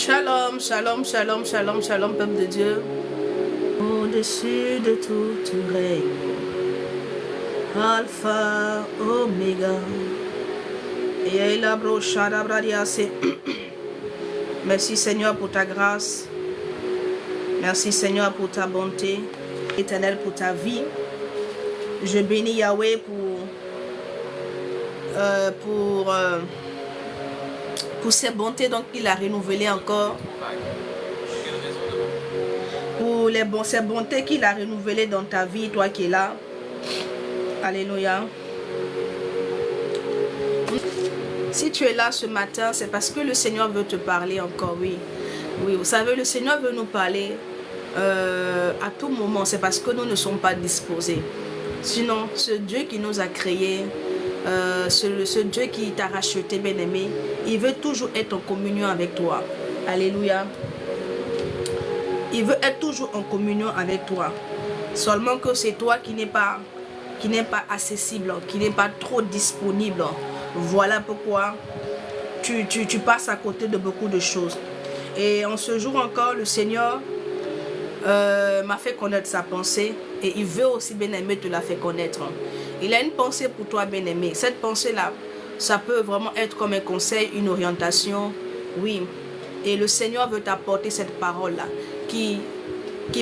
Shalom, shalom, shalom, shalom, shalom, peuple de Dieu. Au-dessus de tout, tu règnes. Alpha, Omega. Et la brochada bradiase. Merci Seigneur pour ta grâce. Merci Seigneur pour ta bonté. Éternel pour ta vie. Je bénis Yahweh pour ses bontés donc il a renouvelé encore. Pour ses bontés qu'il a renouvelées dans ta vie, toi qui es là. Alléluia. Si tu es là ce matin, c'est parce que le Seigneur veut te parler encore, oui. Oui, vous savez, le Seigneur veut nous parler à tout moment. C'est parce que nous ne sommes pas disposés. Sinon, ce Dieu qui nous a créés, ce Dieu qui t'a racheté, bien-aimé, il veut toujours être en communion avec toi. Alléluia. Il veut être toujours en communion avec toi. Seulement que c'est toi qui n'est pas accessible, qui n'est pas trop disponible. Voilà pourquoi tu passes à côté de beaucoup de choses. Et en ce jour encore, le Seigneur m'a fait connaître sa pensée. Et il veut aussi, bien-aimé, te la faire connaître. Il a une pensée pour toi, bien-aimé. Cette pensée-là, ça peut vraiment être comme un conseil, une orientation. Oui. Et le Seigneur veut t'apporter cette parole-là qui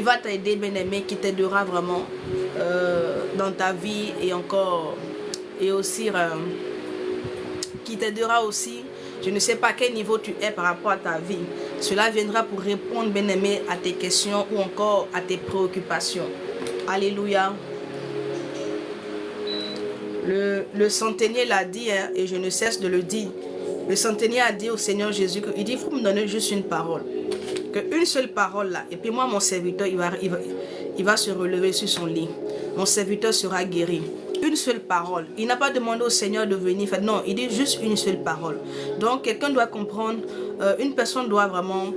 va t'aider, bien-aimé, qui t'aidera vraiment dans ta vie et encore, et aussi, qui t'aidera aussi, je ne sais pas à quel niveau tu es par rapport à ta vie. Cela viendra pour répondre, bien-aimé, à tes questions ou encore à tes préoccupations. Alléluia. Le centenier l'a dit, hein, et je ne cesse de le dire. Le centenier a dit au Seigneur Jésus qu'il dit, il faut me donner juste une parole. Qu'une seule parole là. Et puis moi, mon serviteur, il va se relever sur son lit. Mon serviteur sera guéri. Une seule parole. Il n'a pas demandé au Seigneur de venir faire. Non, il dit juste une seule parole. Donc, quelqu'un doit comprendre, une personne doit vraiment...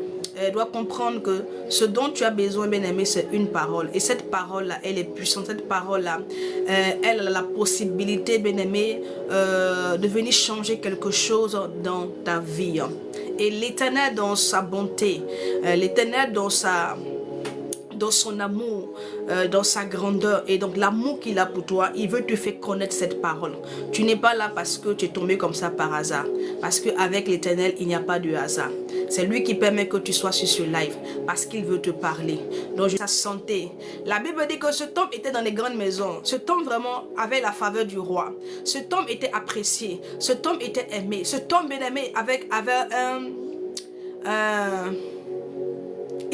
doit comprendre que ce dont tu as besoin, bien-aimé, c'est une parole. Et cette parole-là, elle est puissante. Cette parole-là, elle a la possibilité, bien-aimé, de venir changer quelque chose dans ta vie. Et l'Éternel, dans sa bonté, l'Éternel, dans son amour, dans sa grandeur et donc l'amour qu'il a pour toi, il veut te faire connaître cette parole. Tu n'es pas là parce que tu es tombé comme ça par hasard. Parce qu'avec l'Éternel, il n'y a pas de hasard. C'est lui qui permet que tu sois sur ce live parce qu'il veut te parler. Donc, sa santé. La Bible dit que cet homme était dans les grandes maisons. Cet homme vraiment avait la faveur du roi. Cet homme était apprécié. Cet homme était aimé. Cet homme bien aimé avait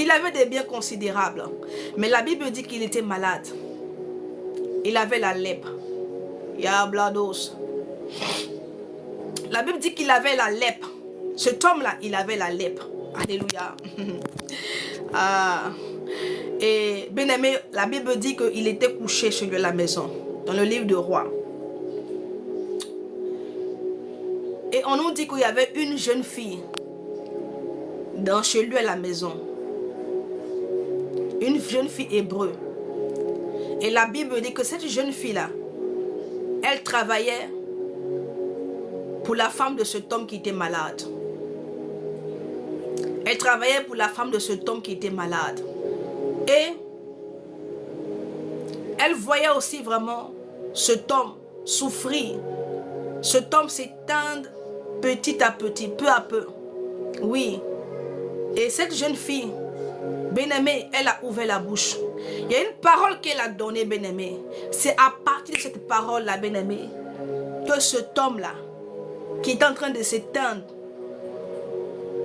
il avait des biens considérables. Mais la Bible dit qu'il était malade. Il avait la lèpre. Yablados. La Bible dit qu'il avait la lèpre. Cet homme-là, il avait la lèpre. Alléluia. Et bien aimé, la Bible dit qu'il était couché chez lui à la maison. Dans le livre de Rois. Et on nous dit qu'il y avait une jeune fille chez lui à la maison. Une jeune fille hébreu. Et la Bible dit que cette jeune fille-là, elle travaillait pour la femme de cet homme qui était malade. Elle travaillait pour la femme de cet homme qui était malade. Et elle voyait aussi vraiment cet homme souffrir. Cet homme s'éteindre petit à petit, peu à peu. Oui. Et cette jeune fille, bien-aimée, elle a ouvert la bouche. Il y a une parole qu'elle a donnée, bien-aimée. C'est à partir de cette parole-là, bien-aimée, que cet homme-là, qui est en train de s'éteindre,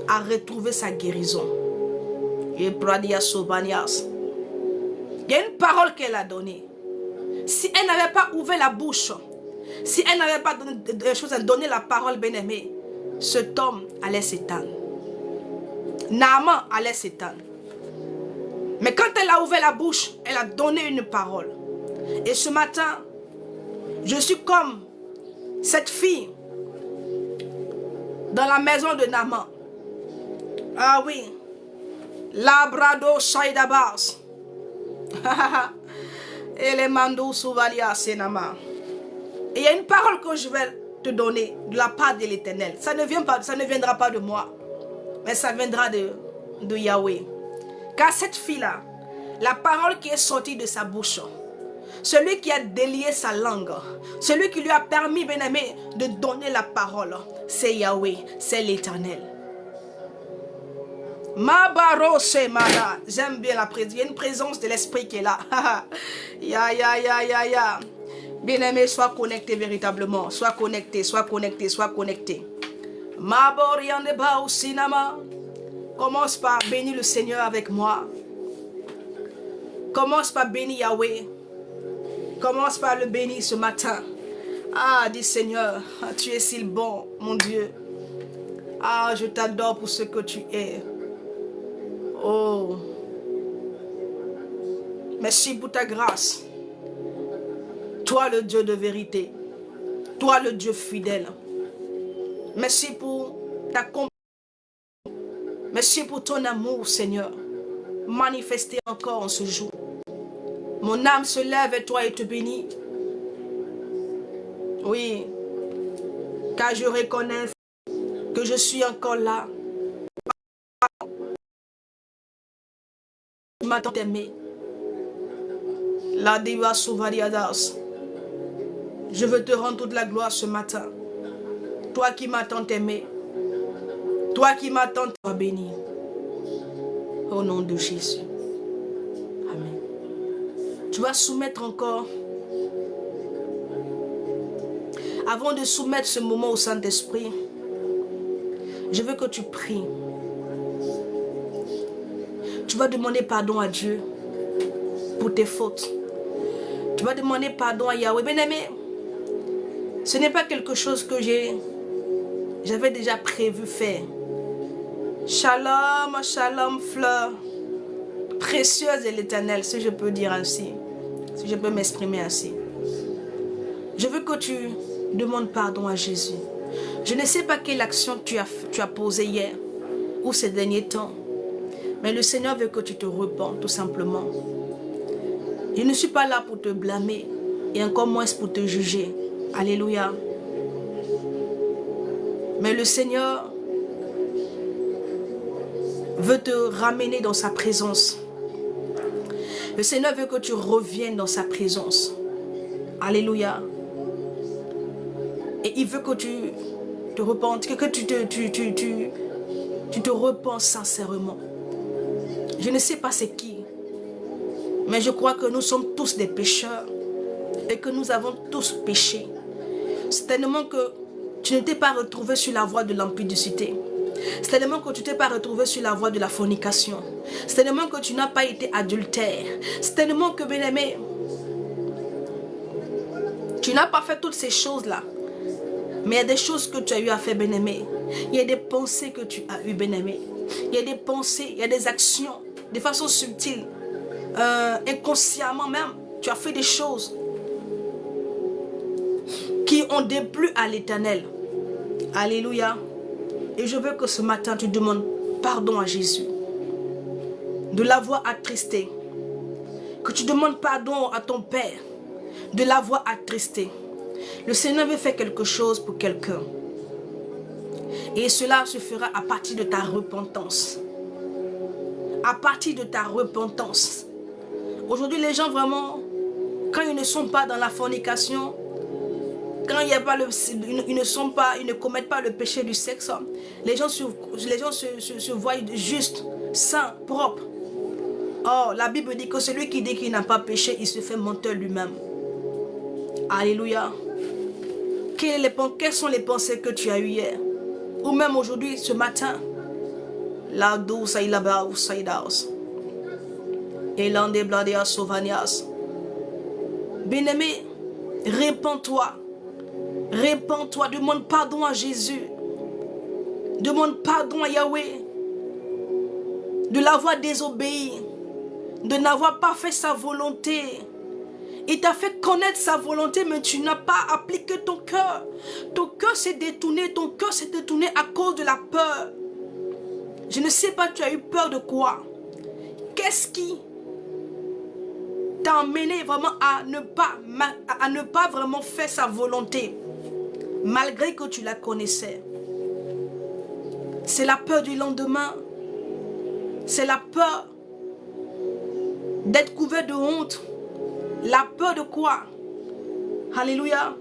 a retrouvé sa guérison. Il y a une parole qu'elle a donnée. Si elle n'avait pas ouvert la bouche, si elle n'avait pas donné de choses à donner la parole, bien-aimée, cet homme allait s'éteindre. Naaman allait s'éteindre. Mais quand elle a ouvert la bouche, elle a donné une parole. Et ce matin, je suis comme cette fille dans la maison de Naaman. Ah oui. Labrado Shaidabas. Et les mandou Souvalia Senama. Et il y a une parole que je vais te donner de la part de l'Éternel. Ça ne viendra pas de moi. mais ça viendra de Yahweh. Car cette fille-là, la parole qui est sortie de sa bouche, celui qui a délié sa langue, celui qui lui a permis, bien-aimé, de donner la parole, c'est Yahweh, c'est l'Éternel. J'aime bien la présence. Il y a une présence de l'esprit qui est là. Ya. Bien-aimé, sois connecté véritablement. Sois connecté, sois connecté, sois connecté. Commence par bénir le Seigneur avec moi. Commence par bénir Yahweh. Commence par le bénir ce matin. Ah, dis Seigneur, tu es si bon, mon Dieu. Ah, je t'adore pour ce que tu es. Oh, merci pour ta grâce. Toi le Dieu de vérité. Toi le Dieu fidèle. Merci pour ta compassion. Merci pour ton amour, Seigneur. Manifesté encore en ce jour. Mon âme se lève et toi et te bénit. Oui, car je reconnais que je suis encore là. Tu m'as tant aimé. La diva souvariadas. Je veux te rendre toute la gloire ce matin. Toi qui m'as tant aimé. Toi qui m'as tant béni. Au nom de Jésus. Amen. Tu vas soumettre encore. Avant de soumettre ce moment au Saint-Esprit, je veux que tu pries. Tu vas demander pardon à Dieu pour tes fautes. Tu vas demander pardon à Yahweh. Bien-aimé, ce n'est pas quelque chose que j'avais déjà prévu faire. Shalom, shalom, fleur précieuse de l'Éternel, si je peux dire ainsi, si je peux m'exprimer ainsi. Je veux que tu demandes pardon à Jésus. Je ne sais pas quelle action tu as posée hier ou ces derniers temps, mais le Seigneur veut que tu te repentes tout simplement. Je ne suis pas là pour te blâmer et encore moins pour te juger. Alléluia. Mais le Seigneur veut te ramener dans sa présence. Le Seigneur veut que tu reviennes dans sa présence. Alléluia. Et il veut que tu te repentes, que tu te repens sincèrement. Je ne sais pas c'est qui, mais je crois que nous sommes tous des pécheurs et que nous avons tous péché. Certainement que tu ne t'es pas retrouvé sur la voie de l'impudicité. Certainement que tu ne t'es pas retrouvé sur la voie de la fornication. Certainement que tu n'as pas été adultère. Certainement que, bien-aimé, tu n'as pas fait toutes ces choses-là. Mais il y a des choses que tu as eu à faire, bien-aimé. Il y a des pensées que tu as eues, bien-aimé. Il y a des pensées, il y a des actions, de façon subtile, inconsciemment même. Tu as fait des choses qui ont déplu à l'Éternel. Alléluia. Et je veux que ce matin, tu demandes pardon à Jésus. De l'avoir attristé. Que tu demandes pardon à ton Père. De l'avoir attristé. Le Seigneur veut faire quelque chose pour quelqu'un. Et cela se fera à partir de ta repentance. À partir de ta repentance. Aujourd'hui, les gens vraiment, quand ils ne sont pas dans la fornication, quand il y a pas ils ne commettent pas le péché du sexe, les gens se voient juste, saints, propres. Or, la Bible dit que celui qui dit qu'il n'a pas péché, il se fait menteur lui-même. Alléluia. Quelles sont les pensées que tu as eues hier? Ou même aujourd'hui, ce matin? La douce et la baus et l'ande bladia sauvanias. Bien-aimé, répands-toi. Répands-toi, demande pardon à Jésus. Demande pardon à Yahweh. De l'avoir désobéi. De n'avoir pas fait sa volonté. Il t'a fait connaître sa volonté, mais tu n'as pas appliqué ton cœur. Ton cœur s'est détourné, ton cœur s'est détourné à cause de la peur. Je ne sais pas, tu as eu peur de quoi? Qu'est-ce qui t'a amené vraiment à ne pas vraiment faire sa volonté, malgré que tu la connaissais? C'est la peur du lendemain. C'est la peur d'être couvert de honte. La peur de quoi? Alléluia.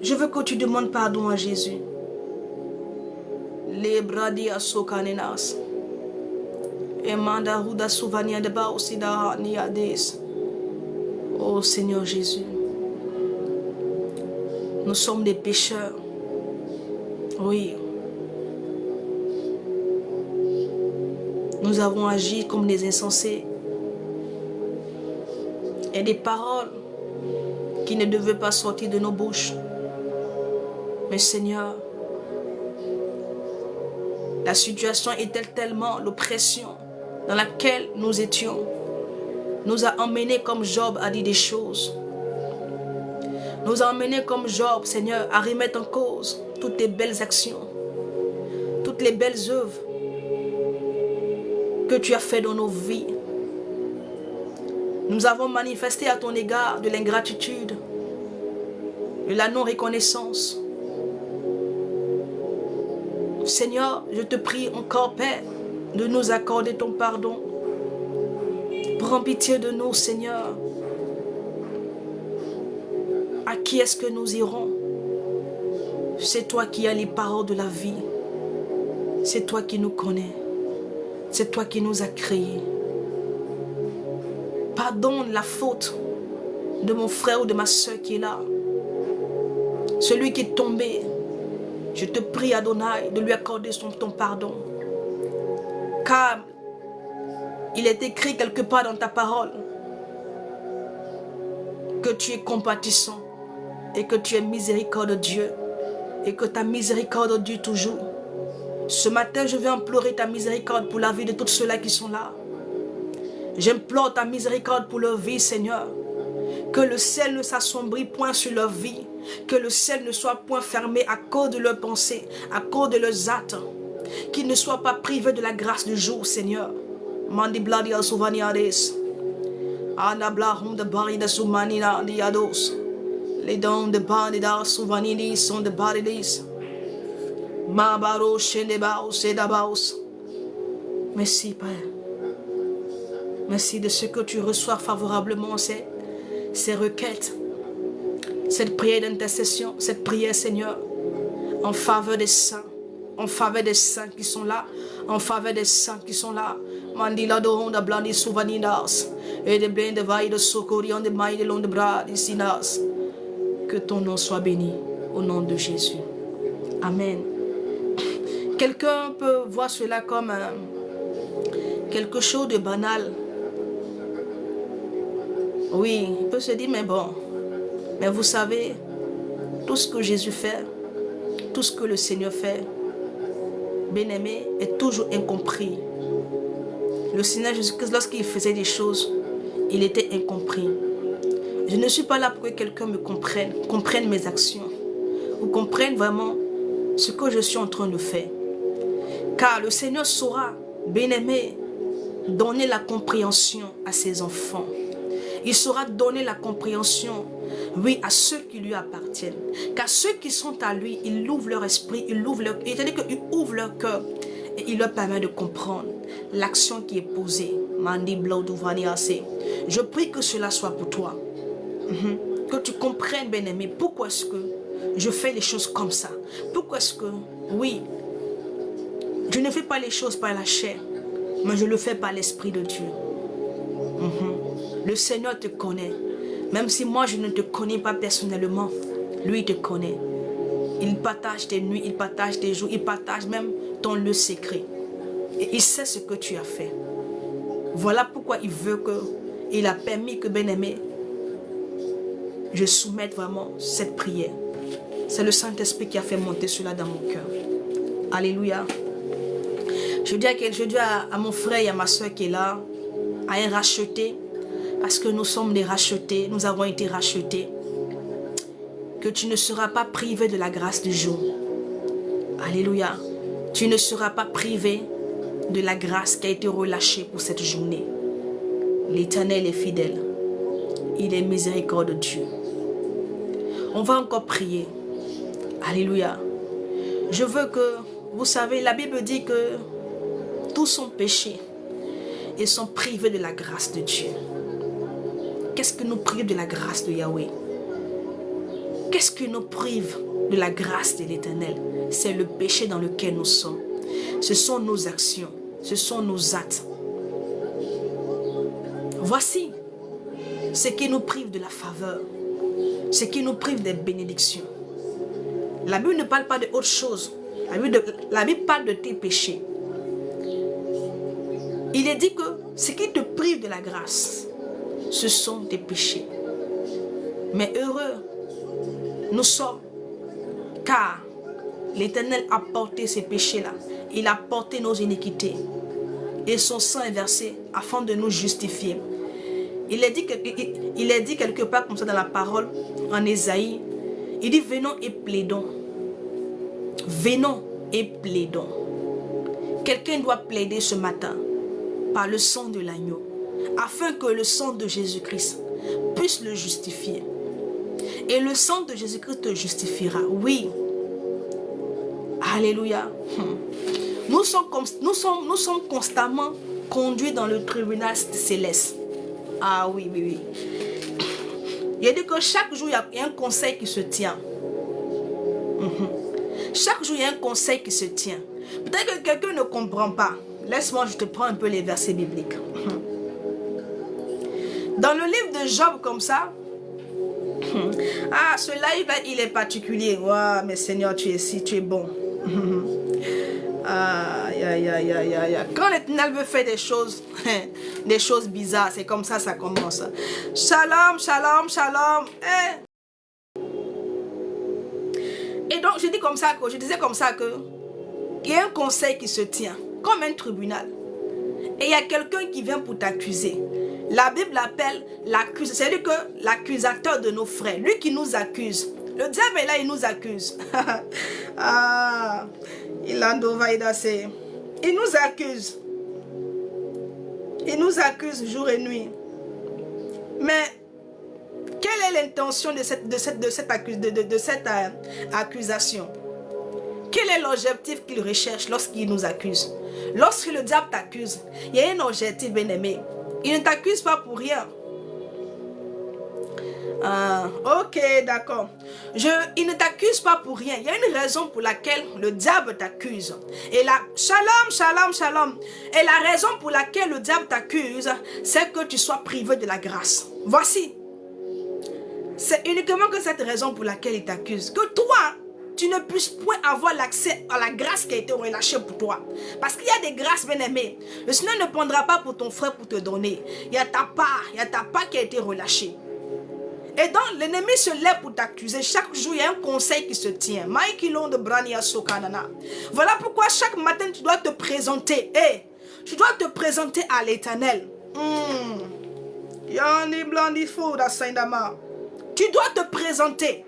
Je veux que tu demandes pardon à Jésus. Les bradia sokanenas. Emanda huda souvania de baosida niades. Oh Seigneur Jésus. Nous sommes des pécheurs. Oui. Nous avons agi comme des insensés. Et des paroles qui ne devaient pas sortir de nos bouches. Mais Seigneur, la situation était tellement l'oppression dans laquelle nous étions, nous a emmenés comme Job à dire des choses. Nous a emmenés comme Job, Seigneur, à remettre en cause toutes tes belles actions, toutes les belles œuvres que tu as fait dans nos vies. Nous avons manifesté à ton égard de l'ingratitude, de la non-reconnaissance. Seigneur, je te prie encore, Père, de nous accorder ton pardon. Prends pitié de nous, Seigneur. À qui est-ce que nous irons? C'est toi qui as les paroles de la vie. C'est toi qui nous connais. C'est toi qui nous as créés. Pardonne la faute de mon frère ou de ma soeur qui est là. Celui qui est tombé. Je te prie, Adonai, de lui accorder ton pardon. Car il est écrit quelque part dans ta parole que tu es compatissant et que tu es miséricordieux Dieu et que ta miséricorde dure toujours. Ce matin, je vais implorer ta miséricorde pour la vie de tous ceux-là qui sont là. J'implore ta miséricorde pour leur vie, Seigneur. Que le ciel ne s'assombrit point sur leur vie. Que le ciel ne soit point fermé à cause de leurs pensées, à cause de leurs actes. Qu'ils ne soient pas privés de la grâce du jour, Seigneur. Mandi bladia souvaniades. Anabla de barida soumanina diados. Les dons de barida souvanidis sont de baridis. Mabaro shendebaos sedabaos. Merci, Père. Merci de ce que tu reçois favorablement ces requêtes, cette prière d'intercession, cette prière, Seigneur, en faveur des saints qui sont là, en faveur des saints qui sont là. Mandila de honda blandi souvanidas, et de bien de vaille de socorion de maille de long de bras d'issinas. Que ton nom soit béni, au nom de Jésus. Amen. Quelqu'un peut voir cela comme quelque chose de banal. Oui, il peut se dire, mais bon, mais vous savez, tout ce que Jésus fait, tout ce que le Seigneur fait, bien-aimé, est toujours incompris. Le Seigneur Jésus-Christ, lorsqu'il faisait des choses, il était incompris. Je ne suis pas là pour que quelqu'un me comprenne mes actions, ou comprenne vraiment ce que je suis en train de faire. Car le Seigneur saura, bien-aimé, donner la compréhension à ses enfants. Il saura donner la compréhension, oui, à ceux qui lui appartiennent. Car ceux qui sont à lui, il ouvre leur esprit, il ouvre leur cœur et il leur permet de comprendre l'action qui est posée. Je prie que cela soit pour toi. Que tu comprennes, bien-aimé, pourquoi est-ce que je fais les choses comme ça. Pourquoi est-ce que, oui, je ne fais pas les choses par la chair, mais je le fais par l'Esprit de Dieu. Le Seigneur te connaît. Même si moi je ne te connais pas personnellement, lui te connaît. Il partage tes nuits, il partage tes jours, il partage même ton lieu secret. Et il sait ce que tu as fait. Voilà pourquoi il a permis que, bien-aimé, je soumette vraiment cette prière. C'est le Saint-Esprit qui a fait monter cela dans mon cœur. Alléluia. Je dis à mon frère et à ma soeur qui est là, à un racheté, parce que nous sommes des rachetés, nous avons été rachetés, que tu ne seras pas privé de la grâce du jour. Alléluia. Tu ne seras pas privé de la grâce qui a été relâchée pour cette journée. L'Éternel est fidèle. Il est miséricordieux Dieu. On va encore prier. Alléluia. Je veux que vous savez, la Bible dit que tous sont péchés et sont privés de la grâce de Dieu. Qu'est-ce qui nous prive de la grâce de Yahweh? Qu'est-ce qui nous prive de la grâce de l'Éternel? C'est le péché dans lequel nous sommes. Ce sont nos actions, ce sont nos actes. Voici ce qui nous prive de la faveur, ce qui nous prive des bénédictions. La Bible ne parle pas de autre chose. La Bible parle de tes péchés. Il est dit que ce qui te prive de la grâce, ce sont tes péchés. Mais heureux nous sommes, car l'Éternel a porté ces péchés-là. Il a porté nos iniquités. Et son sang est versé afin de nous justifier. Il est dit quelque part comme ça dans la parole, en Ésaïe. Il dit, venons et plaidons. Venons et plaidons. Quelqu'un doit plaider ce matin par le sang de l'agneau, afin que le sang de Jésus-Christ puisse le justifier. Et le sang de Jésus-Christ te justifiera. Oui. Alléluia. Nous sommes constamment conduits dans le tribunal céleste. Ah oui, oui, oui. Il a dit que chaque jour, il y a un conseil qui se tient. Chaque jour, il y a un conseil qui se tient. Peut-être que quelqu'un ne comprend pas. Laisse-moi, je te prends un peu les versets bibliques. Dans le livre de Job, comme ça, ah, ce live-là, il est particulier. Waouh, mais Seigneur, tu es si, tu es bon. Aïe, aïe, aïe, aïe, aïe. Quand l'Éternel veut faire des choses bizarres, c'est comme ça commence. Shalom, shalom, shalom. Et donc, je disais comme ça que il y a un conseil qui se tient, comme un tribunal. Et il y a quelqu'un qui vient pour t'accuser. La Bible l'appelle l'accusateur. C'est-à-dire que l'accusateur de nos frères, lui qui nous accuse. Le diable est là, il nous accuse. Ah, il nous accuse. Il nous accuse jour et nuit. Mais quelle est l'intention de cette accusation? Quel est l'objectif qu'il recherche lorsqu'il nous accuse? Lorsque le diable t'accuse, il y a un objectif, bien-aimé. Il ne t'accuse pas pour rien. Ah, ok, d'accord. Il ne t'accuse pas pour rien. Il y a une raison pour laquelle le diable t'accuse. Et là, shalom, shalom, shalom. Et la raison pour laquelle le diable t'accuse, c'est que tu sois privé de la grâce. Voici. C'est uniquement que cette raison pour laquelle il t'accuse. Que toi, tu ne puisses point avoir l'accès à la grâce qui a été relâchée pour toi. Parce qu'il y a des grâces, bien-aimées. Le Seigneur ne prendra pas pour ton frère pour te donner. Il y a ta part qui a été relâchée. Et donc, l'ennemi se lève pour t'accuser. Chaque jour, il y a un conseil qui se tient. Voilà pourquoi chaque matin, tu dois te présenter. Tu dois te présenter à l'Éternel. Tu dois te présenter.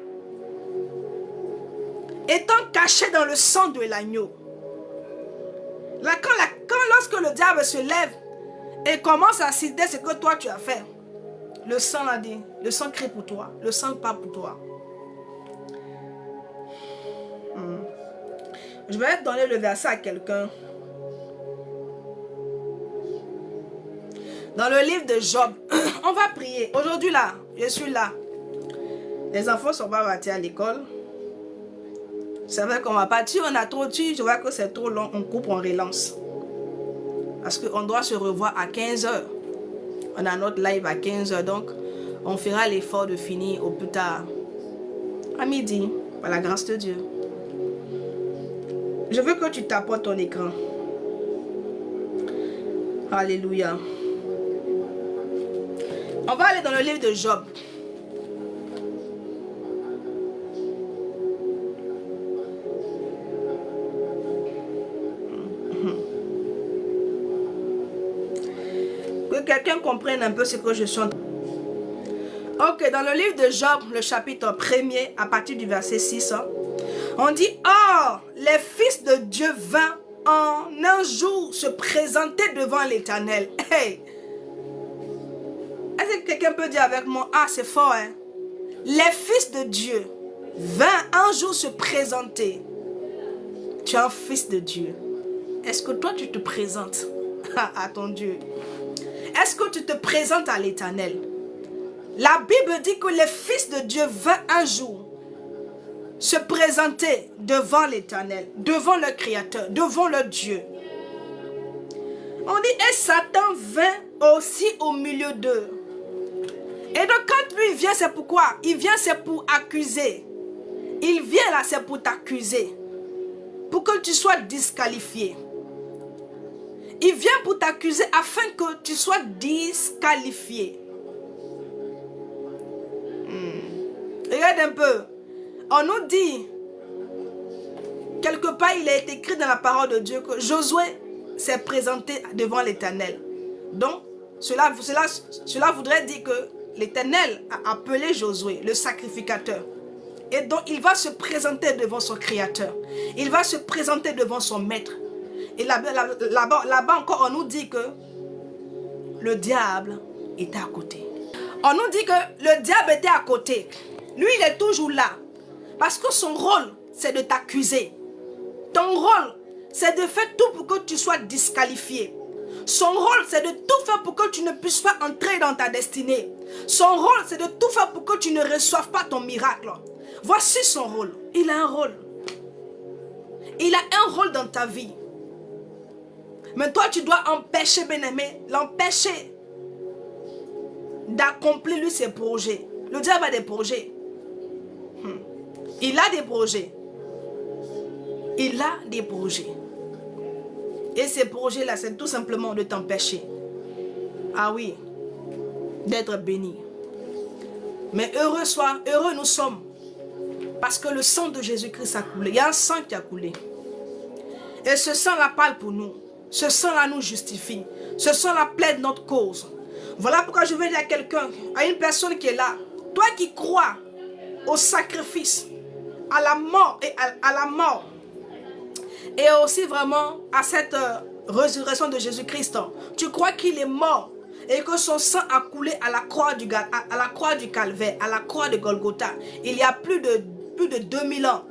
Étant caché dans le sang de l'agneau. Là, lorsque le diable se lève et commence à citer ce que toi tu as fait, le sang l'a dit, le sang crie pour toi, le sang parle pour toi. Je vais donner le verset à quelqu'un. Dans le livre de Job, on va prier. Aujourd'hui là, je suis là. Les enfants sont pas partis à l'école. C'est vrai qu'on va partir, on a trop tué. Je vois que c'est trop long, on coupe, on relance. Parce qu'on doit se revoir à 15 h. On a notre live à 15 h, donc on fera l'effort de finir au plus tard. À midi, par la grâce de Dieu. Je veux que tu tapotes ton écran. Alléluia. On va aller dans le livre de Job. Que quelqu'un comprenne un peu ce que je chante. Ok, dans le livre de Job, le chapitre 1er, à partir du verset 6, on dit, or, les fils de Dieu vinrent en un jour se présenter devant l'Éternel. Hey! Est-ce que quelqu'un peut dire avec moi, ah c'est fort, hein? Les fils de Dieu vinrent un jour se présenter. Tu es un fils de Dieu. Est-ce que toi tu te présentes à ton Dieu? Est-ce que tu te présentes à l'Éternel? La Bible dit que les fils de Dieu vinrent un jour se présenter devant l'Éternel, devant le Créateur, devant le Dieu. On dit, et Satan vint aussi au milieu d'eux. Et donc quand lui vient, c'est pourquoi? Il vient, c'est pour accuser. Il vient là, c'est pour t'accuser. Pour que tu sois disqualifié. Il vient pour t'accuser afin que tu sois disqualifié. Regarde un peu. On nous dit, quelque part il est écrit dans la parole de Dieu que Josué s'est présenté devant l'Éternel. Donc, cela voudrait dire que l'Éternel a appelé Josué, le sacrificateur. Et donc, il va se présenter devant son Créateur. Il va se présenter devant son Maître. Et là-bas encore, on nous dit que le diable était à côté. On nous dit que le diable était à côté. Lui, il est toujours là. Parce que son rôle, c'est de t'accuser. Ton rôle, c'est de faire tout pour que tu sois disqualifié. Son rôle, c'est de tout faire pour que tu ne puisses pas entrer dans ta destinée. Son rôle, c'est de tout faire pour que tu ne reçoives pas ton miracle. Voici son rôle. Il a un rôle. Il a un rôle dans ta vie. Mais toi, tu dois empêcher, bien-aimé, l'empêcher d'accomplir lui ses projets. Le diable a des projets. Il a des projets. Il a des projets. Et ces projets-là, c'est tout simplement de t'empêcher. Ah oui, d'être béni. Mais heureux nous sommes. Parce que le sang de Jésus-Christ a coulé. Il y a un sang qui a coulé. Et ce sang-là parle pour nous. Ce sang-là nous justifie. Ce sang-là plaide notre cause. Voilà pourquoi je veux dire à quelqu'un, à une personne qui est là. Toi qui crois au sacrifice, à la mort et à la mort. Et aussi vraiment à cette résurrection de Jésus-Christ. Tu crois qu'il est mort et que son sang a coulé à la croix du Calvaire, à la croix de Golgotha. Il y a plus de 2000 ans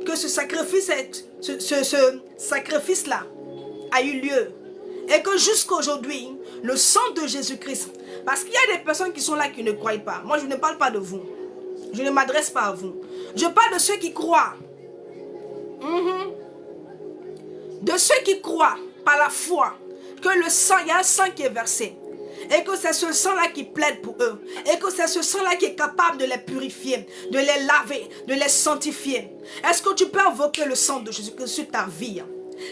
que ce sacrifice-là a eu lieu. Et que jusqu'aujourd'hui, le sang de Jésus-Christ, parce qu'il y a des personnes qui sont là qui ne croient pas. Moi, je ne parle pas de vous. Je ne m'adresse pas à vous. Je parle de ceux qui croient. De ceux qui croient par la foi que le sang, il y a un sang qui est versé. Et que c'est ce sang-là qui plaide pour eux. Et que c'est ce sang-là qui est capable de les purifier, de les laver, de les sanctifier. Est-ce que tu peux invoquer le sang de Jésus-Christ sur ta vie?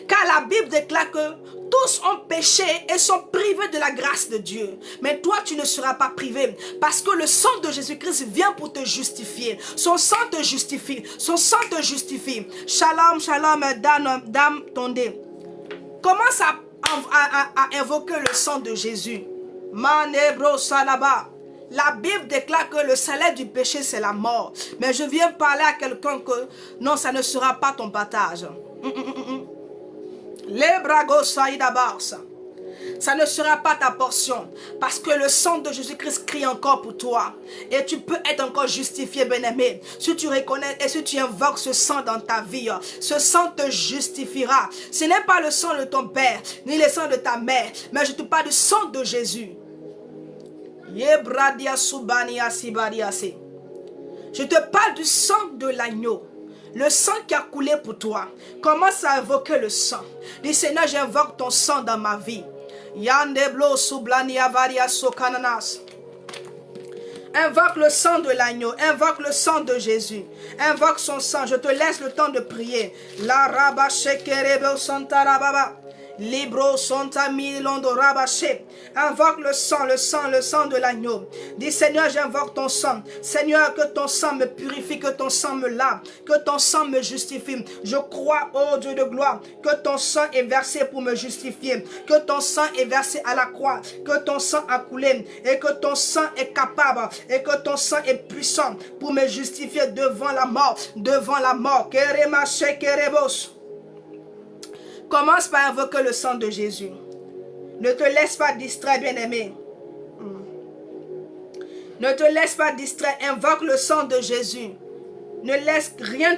Car la Bible déclare que tous ont péché et sont privés de la grâce de Dieu. Mais toi, tu ne seras pas privé. Parce que le sang de Jésus-Christ vient pour te justifier. Son sang te justifie. Son sang te justifie. Shalom, shalom, dame tondé. Commence à invoquer le sang de Jésus. Manebro salaba. La Bible déclare que le salaire du péché, c'est la mort. Mais je viens parler à quelqu'un que non, ça ne sera pas ton partage. Les bragos saïdabarsa. Ça ne sera pas ta portion. Parce que le sang de Jésus-Christ crie encore pour toi. Et tu peux être encore justifié, bien-aimé. Si tu reconnais et si tu invoques ce sang dans ta vie, ce sang te justifiera. Ce n'est pas le sang de ton père, ni le sang de ta mère. Mais je te parle du sang de Jésus. Je te parle du sang de l'agneau. Le sang qui a coulé pour toi. Commence à invoquer le sang. Dis Seigneur, j'invoque ton sang dans ma vie. Yandeblo sublania varia sokananas. Invoque le sang de l'agneau. Invoque le sang de Jésus. Invoque son sang. Je te laisse le temps de prier. La raba shekerebe santarababa. Libro Santa Milondo Rabaché. Invoque le sang de l'agneau. Dis Seigneur, j'invoque ton sang. Seigneur, que ton sang me purifie, que ton sang me lave, que ton sang me justifie. Je crois, ô Dieu de gloire, que ton sang est versé pour me justifier, que ton sang est versé à la croix, que ton sang a coulé et que ton sang est capable et que ton sang est puissant pour me justifier devant la mort, Keremaché Kerebos. Commence par invoquer le sang de Jésus. Ne te laisse pas distraire, bien-aimé. Ne te laisse pas distraire. Invoque le sang de Jésus. Ne laisse rien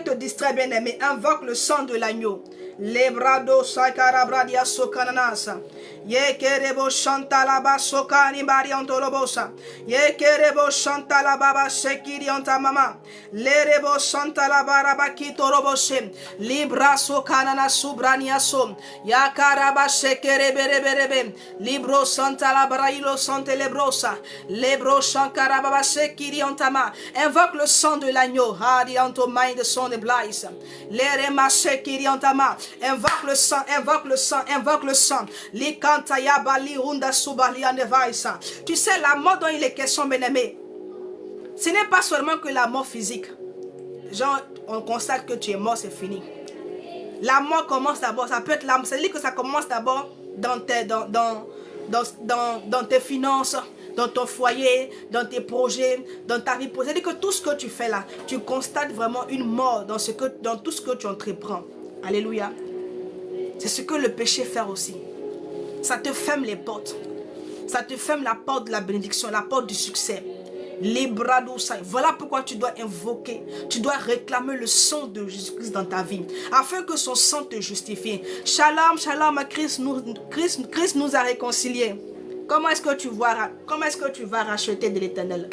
te distraire, bien-aimé. Invoque le sang de l'agneau. Lebrado sakarabradia sokananasa. Yekerebo chantalaba sokani bariantolobosa. Yekerebo chantalaba sekirianta mama. Lerebo chantalaba kitorobose. Libra sokanana subrania som. Yakaraba sekereberebe. Libro santalabra ilo santelebrosa. Lebro shankaraba sekiriantama. Invoque le sang de l'agneau. Hadianto mind son de blaise. Lerema sekiriantama. Invoque le sang, invoque le sang, invoque le sang. Tu sais, la mort dont il est question, bien-aimé, ce n'est pas seulement que la mort physique. Genre, on constate que tu es mort, c'est fini. La mort commence d'abord, ça peut être là, c'est-à-dire que ça commence d'abord dans tes finances, dans ton foyer, dans tes projets, dans ta vie. C'est-à-dire que tout ce que tu fais là, tu constates vraiment une mort dans tout ce que tu entreprends. Alléluia. C'est ce que le péché fait aussi. Ça te ferme les portes. Ça te ferme la porte de la bénédiction, la porte du succès. Les bras d'Oussaï. Voilà pourquoi tu dois invoquer, tu dois réclamer le sang de Jésus-Christ dans ta vie, afin que son sang te justifie. Shalom, shalom, Christ nous a réconciliés. Comment est-ce que tu vas racheter de l'Éternel?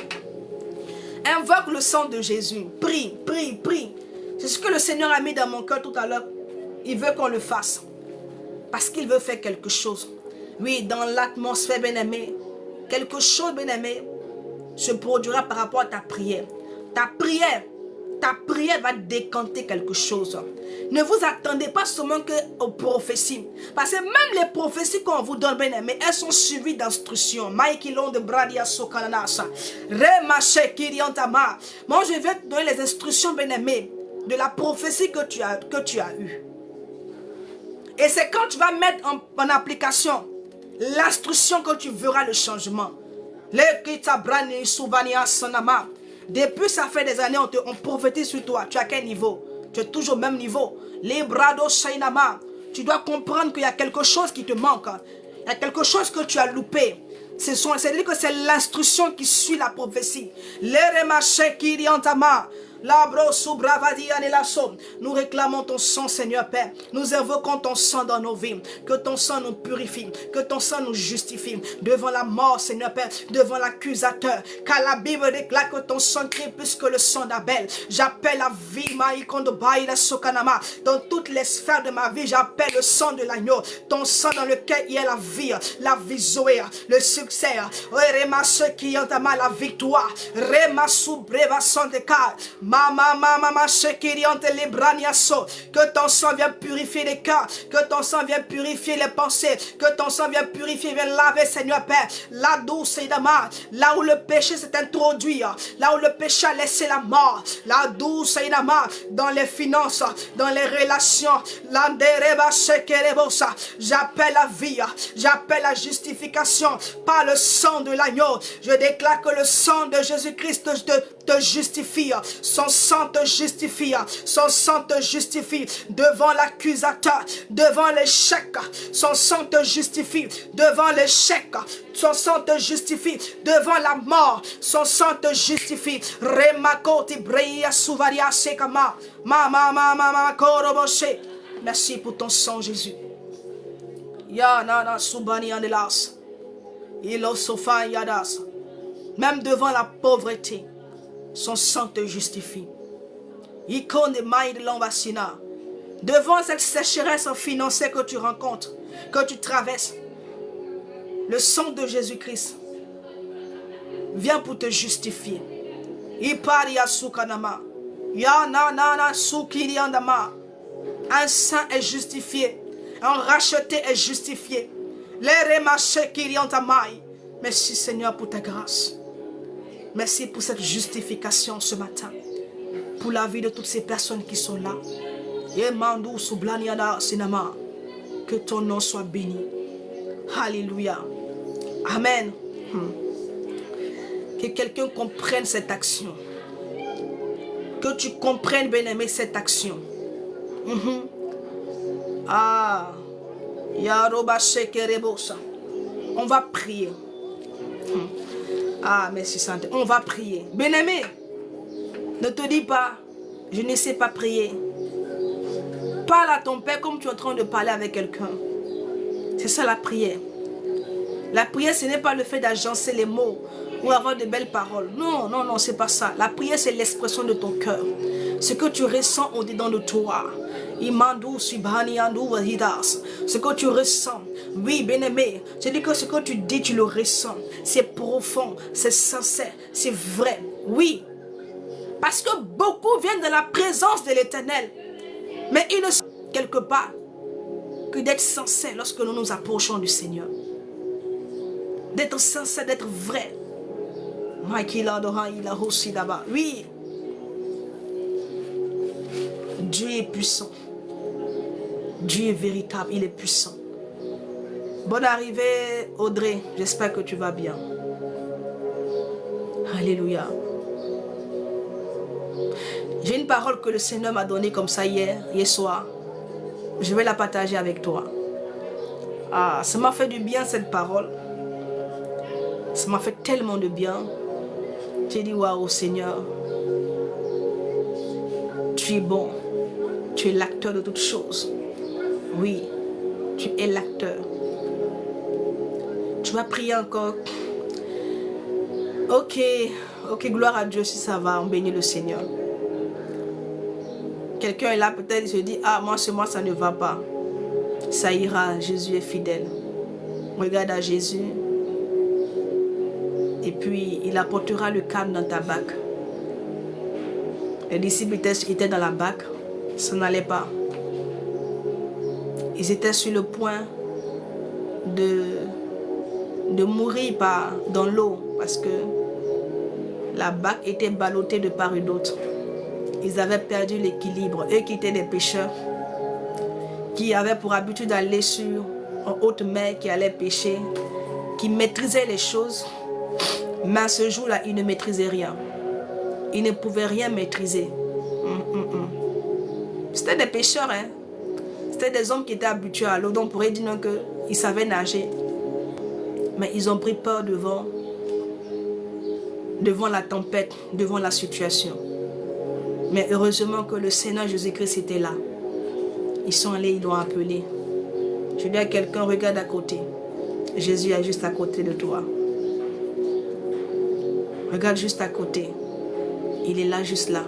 Invoque le sang de Jésus. Prie, prie, prie. C'est ce que le Seigneur a mis dans mon cœur tout à l'heure. Il veut qu'on le fasse. Parce qu'il veut faire quelque chose. Oui, dans l'atmosphère, bien-aimé, quelque chose, bien-aimé, se produira par rapport à ta prière. Ta prière va décanter quelque chose. Ne vous attendez pas seulement aux prophéties. Parce que même les prophéties qu'on vous donne, bien-aimé, elles sont suivies d'instructions. Maïkilon de Bradia Sokananasa. Remache Kiriantama. Moi, je vais te donner les instructions, bien-aimé, de la prophétie que tu as eue. Et c'est quand tu vas mettre en application l'instruction que tu verras le changement. Depuis ça fait des années, on prophétise sur toi. Tu as quel niveau? Tu es toujours au même niveau. Tu dois comprendre qu'il y a quelque chose qui te manque. Il y a quelque chose que tu as loupé. C'est-à-dire que c'est l'instruction qui suit la prophétie. Nous réclamons ton sang, Seigneur Père. Nous invoquons ton sang dans nos vies. Que ton sang nous purifie. Que ton sang nous justifie. Devant la mort, Seigneur Père. Devant l'accusateur. Car la Bible déclare que ton sang crie plus que le sang d'Abel. J'appelle la vie, dans toutes les sphères de ma vie. J'appelle le sang de l'agneau. Ton sang dans lequel il y a la vie Zoé, le succès. La victoire. Que ton sang vienne purifier les cœurs, que ton sang vienne purifier les pensées, que ton sang vienne purifier, vienne laver, Seigneur Père. La douce Idama, là où le péché s'est introduit, là où le péché a laissé la mort, la douce Idama, dans les finances, dans les relations, j'appelle la vie, j'appelle la justification par le sang de l'agneau. Je déclare que le sang de Jésus-Christ te justifie. Son sang te justifie. Son sang te justifie devant l'accusateur, devant l'échec. Son sang te justifie devant l'échec. Son sang te justifie devant la mort. Son sang te justifie. Remakoti breya suvaria sekama. Mama koroboshe. Merci pour ton sang, Jésus. Ya nana subani andelas. Ilo sofa yadas. Même devant la pauvreté, son sang te justifie. Devant cette sécheresse financière que tu rencontres, que tu traverses, le sang de Jésus-Christ vient pour te justifier. Un saint est justifié, un racheté est justifié. Merci Seigneur pour ta grâce. Merci pour cette justification ce matin. Pour la vie de toutes ces personnes qui sont là. Que ton nom soit béni. Alléluia. Amen. Que quelqu'un comprenne cette action. Que tu comprennes, bien-aimé, cette action. On va prier. Ah, merci Saint. On va prier. Bien-aimé, Ne te dis pas, je ne sais pas prier. Parle à ton Père comme tu es en train de parler avec quelqu'un. C'est ça la prière. La prière, ce n'est pas le fait d'agencer les mots ou avoir de belles paroles. Non, non, non, c'est pas ça. La prière, c'est l'expression de ton cœur. Ce que tu ressens au-dedans de toi. Ce que tu ressens. Oui, bien-aimé. C'est-à-dire que ce que tu dis, tu le ressens. C'est profond, c'est sincère, c'est vrai. Oui. Parce que beaucoup viennent de la présence de l'Éternel. Mais ils ne sont quelque part que d'être sincères lorsque nous nous approchons du Seigneur. D'être sincère, d'être vrai. Oui. Dieu est puissant. Dieu est véritable, il est puissant. Bonne arrivée, Audrey. J'espère que tu vas bien. Alléluia. J'ai une parole que le Seigneur m'a donnée comme ça hier soir. Je vais la partager avec toi. Ah, ça m'a fait du bien cette parole. Ça m'a fait tellement de bien. J'ai dit, waouh Seigneur, tu es bon. Tu es l'acteur de toutes choses. Oui, tu es l'acteur. Tu vas prier encore. Ok, gloire à Dieu si ça va, on bénit le Seigneur. Quelqu'un est là, peut-être il se dit, ah moi ça ne va pas. Ça ira, Jésus est fidèle. Regarde à Jésus. Et puis il apportera le calme dans ta barque. Les disciples étaient dans la barque, ça n'allait pas. Ils étaient sur le point de mourir dans l'eau parce que la barque était ballottée de part et d'autre. Ils avaient perdu l'équilibre. Eux qui étaient des pêcheurs, qui avaient pour habitude d'aller en haute mer, qui allaient pêcher, qui maîtrisaient les choses, mais à ce jour-là, ils ne maîtrisaient rien. Ils ne pouvaient rien maîtriser. C'était des pêcheurs, hein. C'était des hommes qui étaient habitués à l'eau, donc on pourrait dire qu'ils savaient nager. Mais ils ont pris peur devant la tempête, devant la situation. Mais heureusement que le Seigneur Jésus-Christ était là. Ils sont allés, ils l'ont appelé. Je dis à quelqu'un, regarde à côté. Jésus est juste à côté de toi. Regarde juste à côté. Il est là, juste là.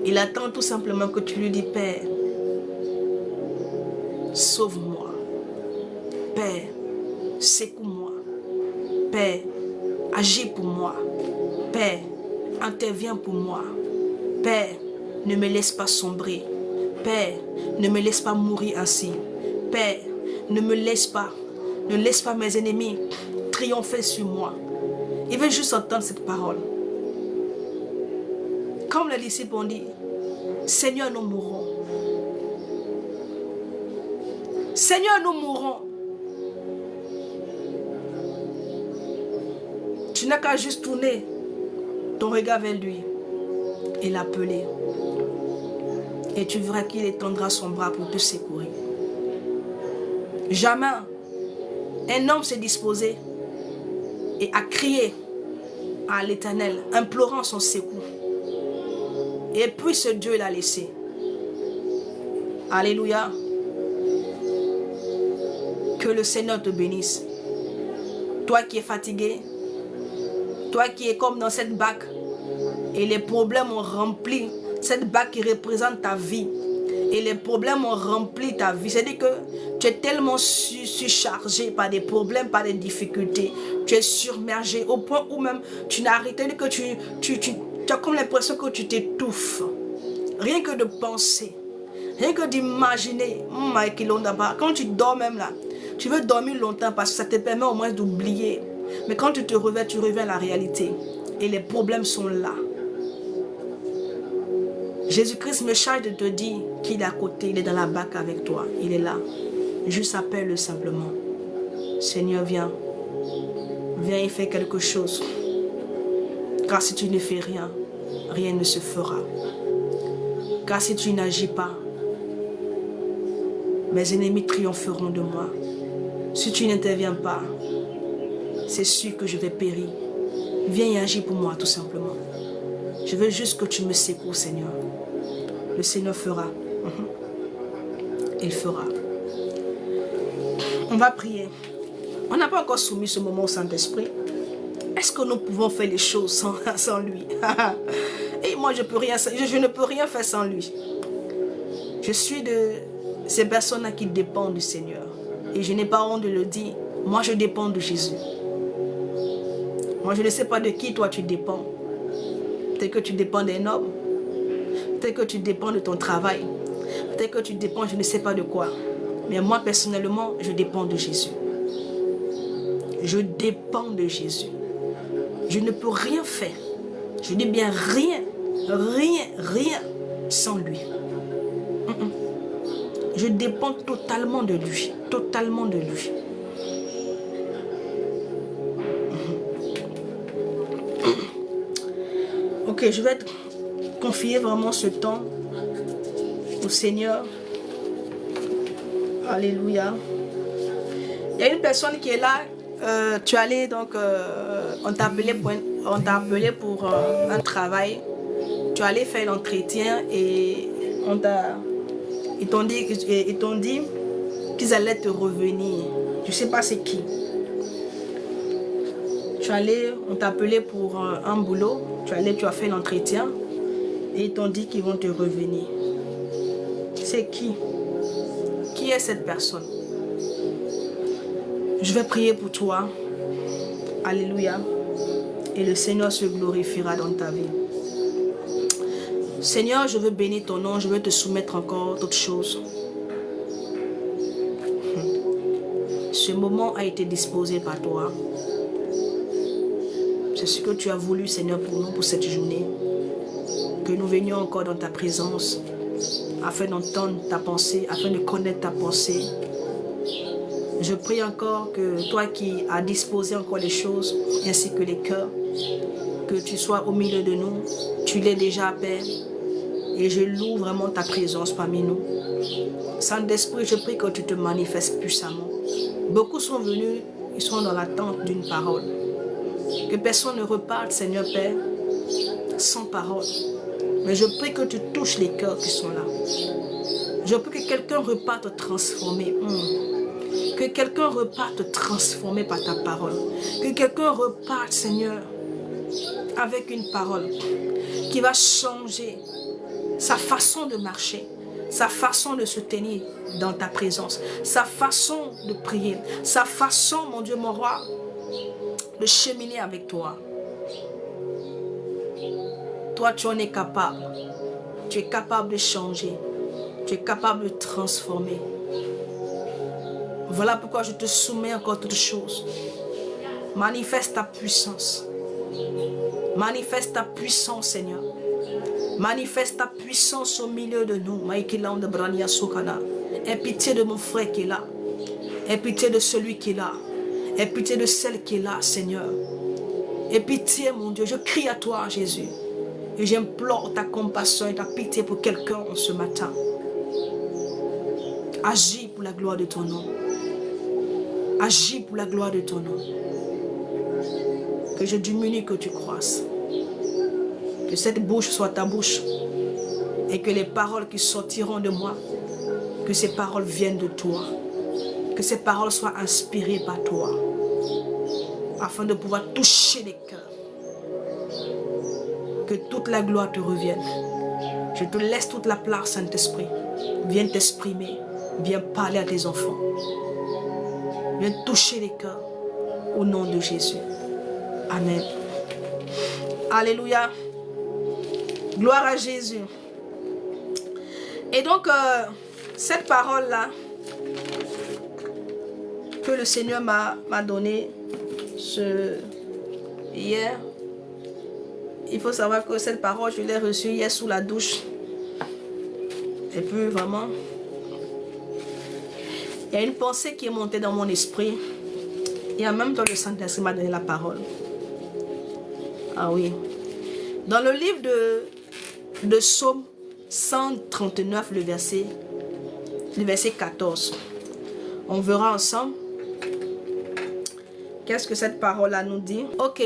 Il attend tout simplement que tu lui dis, Père, sauve-moi. Père, secoue-moi. Père, agis pour moi. Père, interviens pour moi. Père, ne me laisse pas sombrer. Père, ne me laisse pas mourir ainsi. Père, ne me laisse pas. Ne laisse pas mes ennemis triompher sur moi. Il veut juste entendre cette parole. Comme les disciples ont dit, Seigneur, nous mourrons. Seigneur, nous mourrons. Tu n'as qu'à juste tourner ton regard vers lui et l'appeler. Et tu verras qu'il étendra son bras pour te secourir. Jamais un homme s'est disposé et a crié à l'Éternel, implorant son secours. Et puis ce Dieu l'a laissé. Alléluia. Que le Seigneur te bénisse. Toi qui es fatigué, toi qui es comme dans cette barque et les problèmes ont rempli cette barque qui représente ta vie et les problèmes ont rempli ta vie. C'est-à-dire que tu es tellement surchargé par des problèmes, par des difficultés. Tu es submergé au point où même tu n'as arrêté que tu as comme l'impression que tu t'étouffes. Rien que de penser, rien que d'imaginer. Quand tu dors même là, tu veux dormir longtemps parce que ça te permet au moins d'oublier. Mais quand tu te réveilles, tu reviens à la réalité. Et les problèmes sont là. Jésus-Christ me charge de te dire qu'il est à côté, il est dans la barque avec toi. Il est là. Juste appelle-le simplement. Seigneur, viens. Viens et fais quelque chose. Car si tu ne fais rien, rien ne se fera. Car si tu n'agis pas, mes ennemis triompheront de moi. Si tu n'interviens pas, c'est sûr que je vais périr. Viens et agis pour moi tout simplement. Je veux juste que tu me secoues, Seigneur. Le Seigneur fera. Il fera. On va prier. On n'a pas encore soumis ce moment au Saint-Esprit. Est-ce que nous pouvons faire les choses sans lui? Et moi, je ne peux rien faire sans lui. Je suis de ces personnes qui dépendent du Seigneur. Et je n'ai pas honte de le dire. Moi, je dépends de Jésus. Moi, je ne sais pas de qui toi tu dépends. Peut-être que tu dépends d'un homme. Peut-être que tu dépends de ton travail. Peut-être que tu dépends, je ne sais pas de quoi. Mais moi, personnellement, je dépends de Jésus. Je dépends de Jésus. Je ne peux rien faire. Je dis bien rien, rien sans lui. Je dépends totalement de lui. Totalement de lui. Ok, je vais confier vraiment ce temps au Seigneur. Alléluia. Il y a une personne qui est là. Tu es allé donc, on t'a appelé pour un travail. Tu es allé faire l'entretien et ils t'ont dit qu'ils allaient te revenir. Je ne sais pas c'est qui. Tu es allé, on t'a appelé pour un boulot. Tu as fait l'entretien et ils t'ont dit qu'ils vont te revenir. C'est qui? Qui est cette personne? Je vais prier pour toi. Alléluia. Et le Seigneur se glorifiera dans ta vie. Seigneur, je veux bénir ton nom. Je veux te soumettre encore d'autres choses. Ce moment a été disposé par toi. C'est ce que tu as voulu, Seigneur, pour nous, pour cette journée. Que nous venions encore dans ta présence, afin d'entendre ta pensée, afin de connaître ta pensée. Je prie encore que toi qui as disposé encore les choses, ainsi que les cœurs, que tu sois au milieu de nous. Tu l'es déjà, Père. Et je loue vraiment ta présence parmi nous. Saint-Esprit, je prie que tu te manifestes puissamment. Beaucoup sont venus, ils sont dans l'attente d'une parole. Que personne ne reparte, Seigneur Père, sans parole. Mais je prie que tu touches les cœurs qui sont là. Je prie que quelqu'un reparte transformé. Que quelqu'un reparte transformé par ta parole. Que quelqu'un reparte, Seigneur, avec une parole qui va changer sa façon de marcher, sa façon de se tenir dans ta présence, sa façon de prier, sa façon, mon Dieu, mon roi, de cheminer avec toi. Toi, tu en es capable. Tu es capable de changer. Tu es capable de transformer. Voilà pourquoi je te soumets encore toutes choses. Manifeste ta puissance. Manifeste ta puissance, Seigneur. Manifeste ta puissance au milieu de nous. Aie pitié de mon frère qui est là. Aie pitié de celui qui est là. Aie pitié de celle qui est là, Seigneur. Aie pitié, mon Dieu. Je crie à toi, Jésus. Et j'implore ta compassion et ta pitié pour quelqu'un ce matin. Agis pour la gloire de ton nom. Agis pour la gloire de ton nom. Que je diminue, que tu croisses. Que cette bouche soit ta bouche. Et que les paroles qui sortiront de moi, que ces paroles viennent de toi. Que ces paroles soient inspirées par toi. Afin de pouvoir toucher les cœurs. Que toute la gloire te revienne. Je te laisse toute la place, Saint-Esprit. Viens t'exprimer. Viens parler à tes enfants. Viens toucher les cœurs. Au nom de Jésus. Amen. Alléluia. Gloire à Jésus. Et donc, cette parole-là que le Seigneur m'a donnée hier, il faut savoir que cette parole, je l'ai reçue hier sous la douche. Et puis vraiment, il y a une pensée qui est montée dans mon esprit. Et en même temps, le Saint-Esprit m'a donné la parole. Ah oui. Dans le livre de Psaume 139, le verset 14, on verra ensemble qu'est-ce que cette parole-là nous dit. Ok.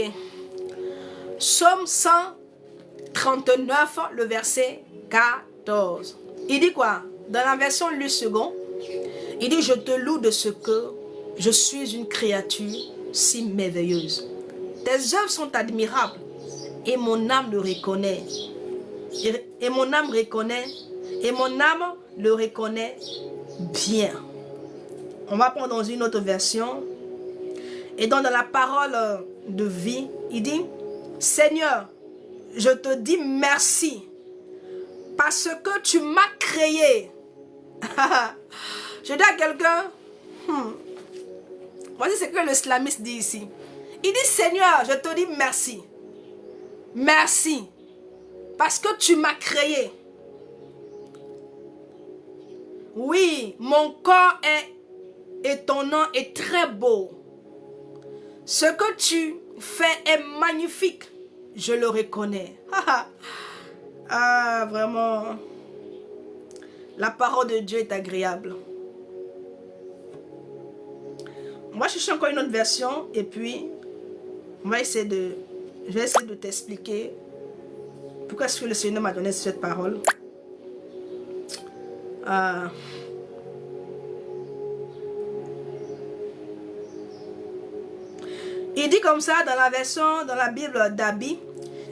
Psaume 139. 39, le verset 14. Il dit quoi? Dans la version Lu second, il dit, je te loue de ce que je suis une créature si merveilleuse. Tes œuvres sont admirables et mon âme le reconnaît. Et mon âme reconnaît, et mon âme le reconnaît bien. On va prendre dans une autre version. Et donc dans la parole de vie, il dit, Seigneur, je te dis merci parce que tu m'as créé. Je dis à quelqu'un, voici ce que le slamiste dit ici. Il dit, Seigneur, je te dis merci. Merci parce que tu m'as créé. Oui, mon corps est étonnant et très beau. Ce que tu fais est magnifique. Je le reconnais. Ah, vraiment. La parole de Dieu est agréable. On va chercher encore une autre version. Et puis, je vais essayer de t'expliquer pourquoi est-ce que le Seigneur m'a donné cette parole. Il dit comme ça dans la version, dans la Bible d'Abi,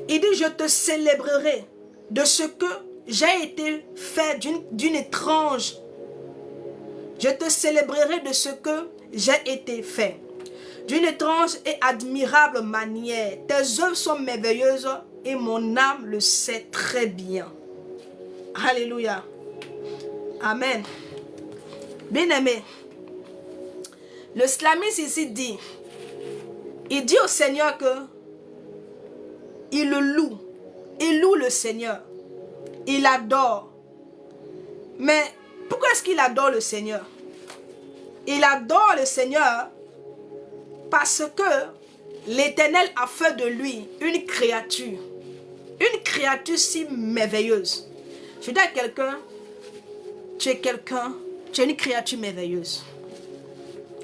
il dit, je te célébrerai de ce que j'ai été fait d'une étrange. Je te célébrerai de ce que j'ai été fait d'une étrange et admirable manière. Tes œuvres sont merveilleuses et mon âme le sait très bien. Alléluia. Amen. Bien-aimé, le slamiste ici dit, il dit au Seigneur que il le loue. Il loue le Seigneur. Il adore. Mais pourquoi est-ce qu'il adore le Seigneur? Il adore le Seigneur parce que l'Éternel a fait de lui une créature. Une créature si merveilleuse. Je dis à quelqu'un, tu es une créature merveilleuse.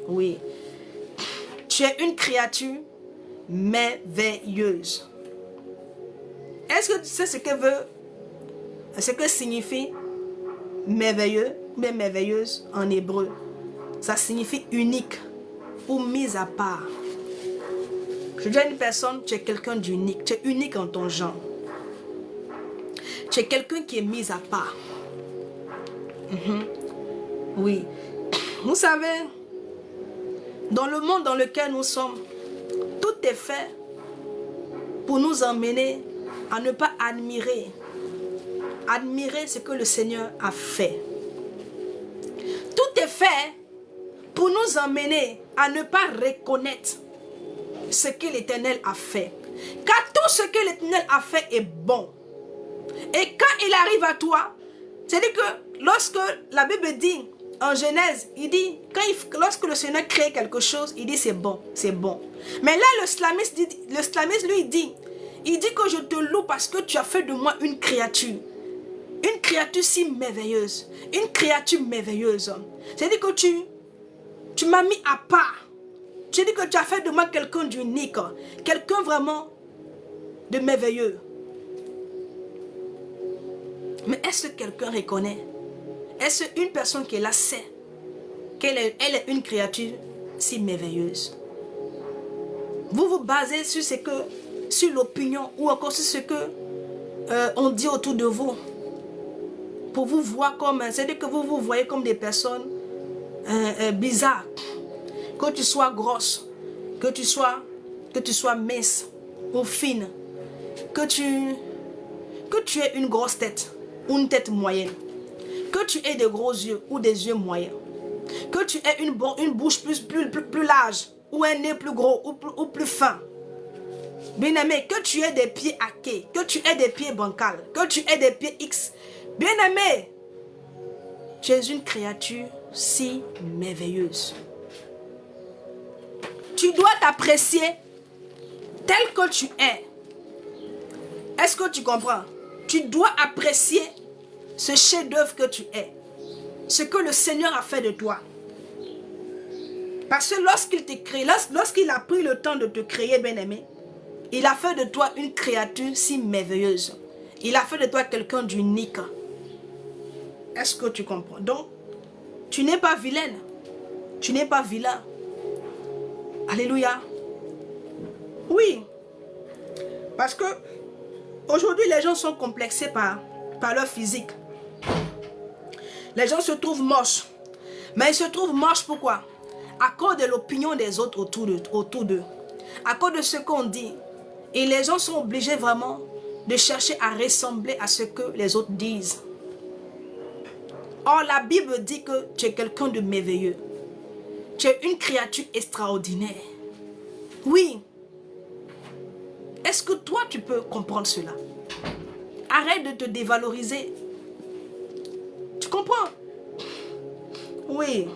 Oui. Tu es une créature merveilleuse. Est-ce que tu sais ce que signifie merveilleux, mais merveilleuse en hébreu? Ça signifie unique ou mise à part. Je dis à une personne, tu es quelqu'un d'unique. Tu es unique en ton genre. Tu es quelqu'un qui est mis à part. Oui. Vous savez, dans le monde dans lequel nous sommes, tout est fait pour nous emmener à ne pas admirer. Admirer ce que le Seigneur a fait. Tout est fait pour nous emmener à ne pas reconnaître ce que l'Éternel a fait. Car tout ce que l'Éternel a fait est bon. Et quand il arrive à toi, c'est-à-dire que lorsque la Bible dit en Genèse, il dit, lorsque le Seigneur crée quelque chose, il dit c'est bon, c'est bon. Mais là, le slamiste lui dit, il dit que je te loue parce que tu as fait de moi une créature. Une créature si merveilleuse. Une créature merveilleuse. C'est-à-dire que tu m'as mis à part. Tu dis que tu as fait de moi quelqu'un d'unique. Quelqu'un vraiment de merveilleux. Mais est-ce que quelqu'un reconnaît? Est-ce une personne qui est là sait qu'elle est une créature si merveilleuse? Vous vous basez sur l'opinion ou encore sur ce que on dit autour de vous. Pour vous voir comme, c'est-à-dire que vous vous voyez comme des personnes bizarres. Que tu sois grosse, que tu sois mince ou fine, que tu aies une grosse tête ou une tête moyenne, que tu aies des gros yeux ou des yeux moyens, que tu aies une bouche plus large ou un nez plus gros ou plus fin. Bien-aimé, que tu aies des pieds hackés, que tu aies des pieds bancals, que tu aies des pieds X. Bien-aimé, tu es une créature si merveilleuse. Tu dois t'apprécier tel que tu es. Est-ce que tu comprends? Tu dois apprécier ce chef-d'œuvre que tu es. Ce que le Seigneur a fait de toi. Parce que lorsqu'il t'a créé, lorsqu'il a pris le temps de te créer, bien-aimé, il a fait de toi une créature si merveilleuse. Il a fait de toi quelqu'un d'unique. Est-ce que tu comprends? Donc, tu n'es pas vilaine. Tu n'es pas vilain. Alléluia. Oui. Parce que aujourd'hui, les gens sont complexés par leur physique. Les gens se trouvent moches. Mais ils se trouvent moches pourquoi? À cause de l'opinion des autres autour d'eux. À cause de ce qu'on dit. Et les gens sont obligés vraiment de chercher à ressembler à ce que les autres disent. Or, la Bible dit que tu es quelqu'un de merveilleux. Tu es une créature extraordinaire. Oui. Est-ce que toi, tu peux comprendre cela? Arrête de te dévaloriser. Tu comprends? Oui.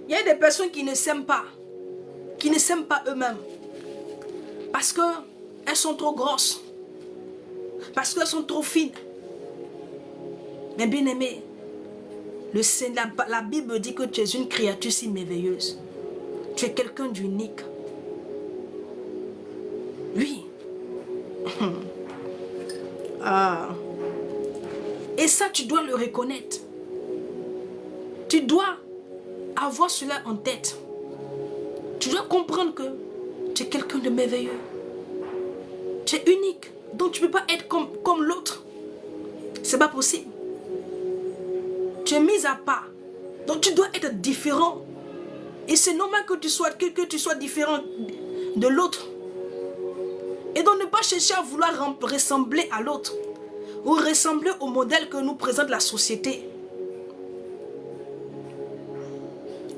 Il y a des personnes qui ne s'aiment pas. Qui ne s'aiment pas eux-mêmes. Parce qu'elles sont trop grosses. Parce qu'elles sont trop fines. Mais bien aimé, la Bible dit que tu es une créature si merveilleuse. Tu es quelqu'un d'unique. Oui. Ah. Et ça, tu dois le reconnaître. Tu dois avoir cela en tête. Tu dois comprendre que tu es quelqu'un de merveilleux. Tu es unique. Donc tu ne peux pas être comme l'autre. C'est pas possible. Tu es mis à part. Donc tu dois être différent. Et c'est normal que tu sois différent de l'autre. Et donc ne pas chercher à vouloir ressembler à l'autre. Ou ressembler au modèle que nous présente la société.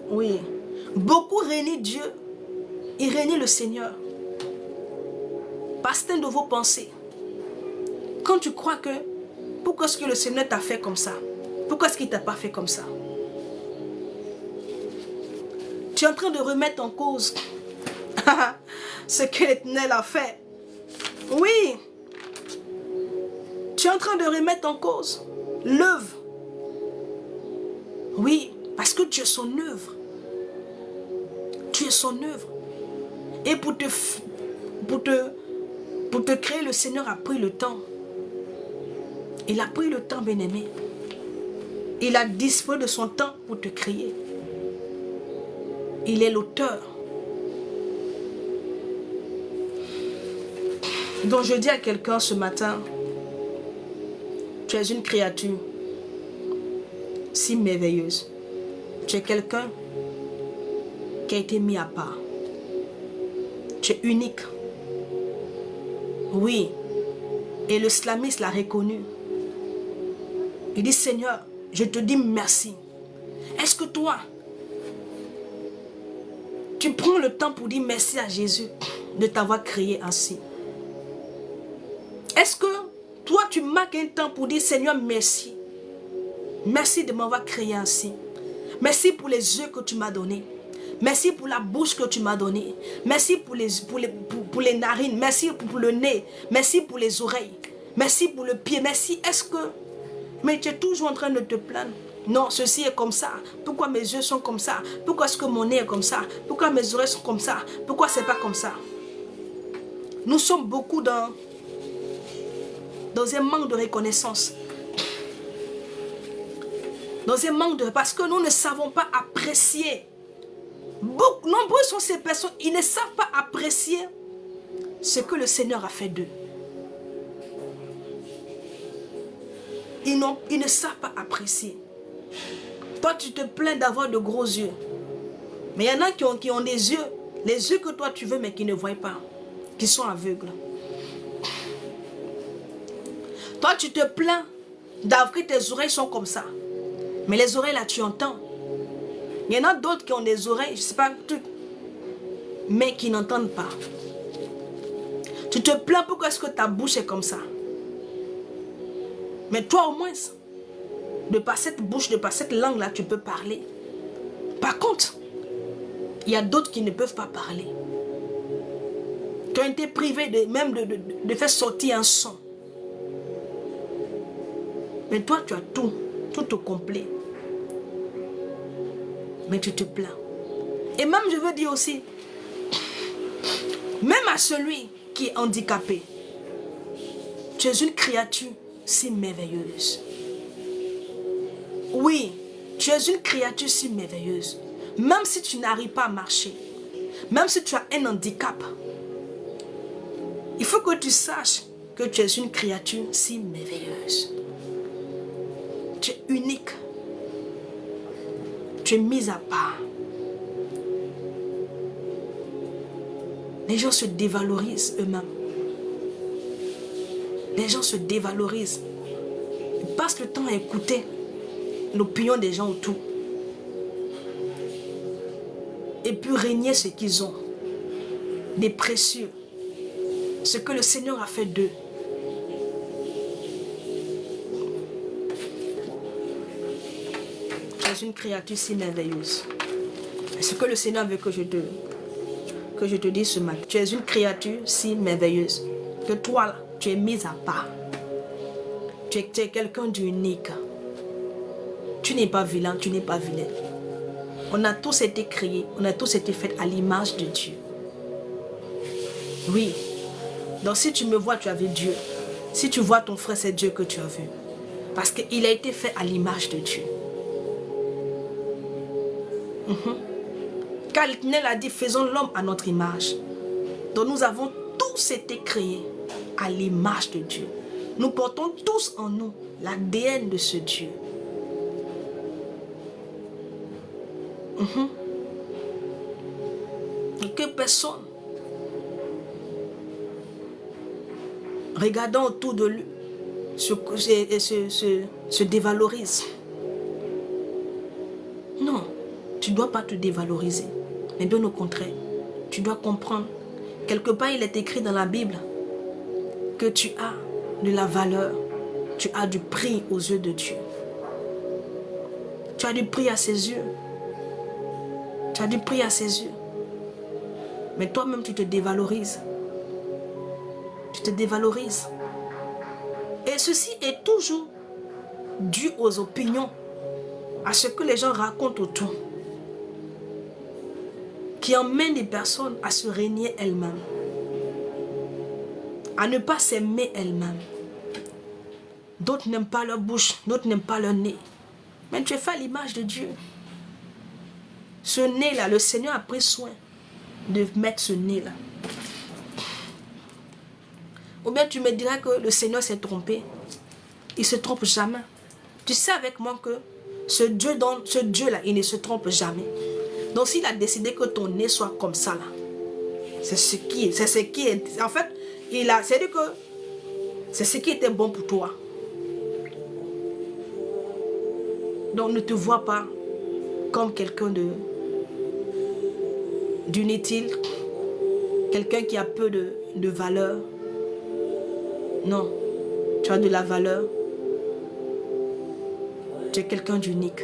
Oui. Beaucoup renient Dieu. Ils renient le Seigneur. Par certaines de vos pensées. Quand tu crois que, pourquoi est-ce que le Seigneur t'a fait comme ça? Pourquoi est-ce qu'il ne t'a pas fait comme ça? Tu es en train de remettre en cause ce que l'Éternel a fait. Oui. Tu es en train de remettre en cause l'œuvre. Oui, parce que tu es son œuvre. Tu es son œuvre. Et pour te créer, le Seigneur a pris le temps. Il a pris le temps, bien-aimé. Il a disposé de son temps pour te créer. Il est l'auteur. Donc je dis à quelqu'un ce matin, tu es une créature si merveilleuse. Tu es quelqu'un qui a été mis à part. Tu es unique. Oui. Et le slamiste l'a reconnu. Il dit, Seigneur, je te dis merci. Est-ce que toi, tu prends le temps pour dire merci à Jésus de t'avoir créé ainsi? Est-ce que toi, tu marques un temps pour dire, Seigneur, merci. Merci de m'avoir créé ainsi. Merci pour les yeux que tu m'as donnés. Merci pour la bouche que tu m'as donnée. Merci pour les narines. Merci pour le nez. Merci pour les oreilles. Merci pour le pied. Merci. Est-ce que... Mais tu es toujours en train de te plaindre. Non, ceci est comme ça. Pourquoi mes yeux sont comme ça? Pourquoi est-ce que mon nez est comme ça? Pourquoi mes oreilles sont comme ça? Pourquoi c'est pas comme ça? Nous sommes beaucoup dans un manque de reconnaissance. Dans un manque de... Parce que nous ne savons pas apprécier. Nombreux sont ces personnes, ils ne savent pas apprécier ce que le Seigneur a fait d'eux. Ils ne savent pas apprécier. Toi, tu te plains d'avoir de gros yeux. Mais il y en a qui ont des yeux, les yeux que toi tu veux, mais qui ne voient pas, qui sont aveugles. Toi, tu te plains d'avoir que tes oreilles sont comme ça. Mais les oreilles là, tu entends. Il y en a d'autres qui ont des oreilles, je ne sais pas, mais qui n'entendent pas. Tu te plains pourquoi est-ce que ta bouche est comme ça. Mais toi au moins, de par cette bouche, de par cette langue-là, tu peux parler. Par contre, il y a d'autres qui ne peuvent pas parler. Qui ont été privés même de faire sortir un son. Mais toi, tu as tout au complet. Mais tu te plains. Et même, je veux dire aussi, même à celui qui est handicapé, tu es une créature si merveilleuse. Oui, tu es une créature si merveilleuse. Même si tu n'arrives pas à marcher, même si tu as un handicap, il faut que tu saches que tu es une créature si merveilleuse. Tu es unique. Tu es mise à part. Les gens se dévalorisent eux-mêmes. Les gens se dévalorisent. Ils passent le temps à écouter l'opinion des gens autour. Et puis régner ce qu'ils ont. Des précieux. Ce que le Seigneur a fait d'eux. Tu es une créature si merveilleuse. Et ce que le Seigneur veut que je te dise ce matin. Tu es une créature si merveilleuse. Que toi, là, tu es mise à part. Tu es quelqu'un d'unique. Tu n'es pas vilain, tu n'es pas vilaine. On a tous été créés, on a tous été faits à l'image de Dieu. Oui. Donc si tu me vois, tu as vu Dieu. Si tu vois ton frère, c'est Dieu que tu as vu. Parce qu'il a été fait à l'image de Dieu. Car l'Éternel a dit, faisons l'homme à notre image. Donc nous avons tous été créés à l'image de Dieu. Nous portons tous en nous l'ADN de ce Dieu. Et que personne, regardant autour de lui, se dévalorise. Non, tu ne dois pas te dévaloriser. Mais bien au contraire, tu dois comprendre. Quelque part, il est écrit dans la Bible que tu as de la valeur. Tu as du prix aux yeux de Dieu. Tu as du prix à ses yeux. Tu as du prix à ses yeux. Mais toi-même, tu te dévalorises. Tu te dévalorises. Et ceci est toujours dû aux opinions, à ce que les gens racontent autour, qui emmènent les personnes à se régner elles-mêmes, à ne pas s'aimer elles-mêmes. D'autres n'aiment pas leur bouche, d'autres n'aiment pas leur nez. Mais tu es fait à l'image de Dieu. Ce nez-là, le Seigneur a pris soin de mettre ce nez-là. Ou bien tu me diras que le Seigneur s'est trompé. Il ne se trompe jamais. Tu sais avec moi que ce Dieu-là, il ne se trompe jamais. Donc s'il a décidé que ton nez soit comme ça, là, c'est ce qui est. En fait, c'est-à-dire que c'est ce qui était bon pour toi. Donc ne te vois pas comme quelqu'un d'inutile, quelqu'un qui a peu de valeur. Non, tu as de la valeur. Tu es quelqu'un d'unique.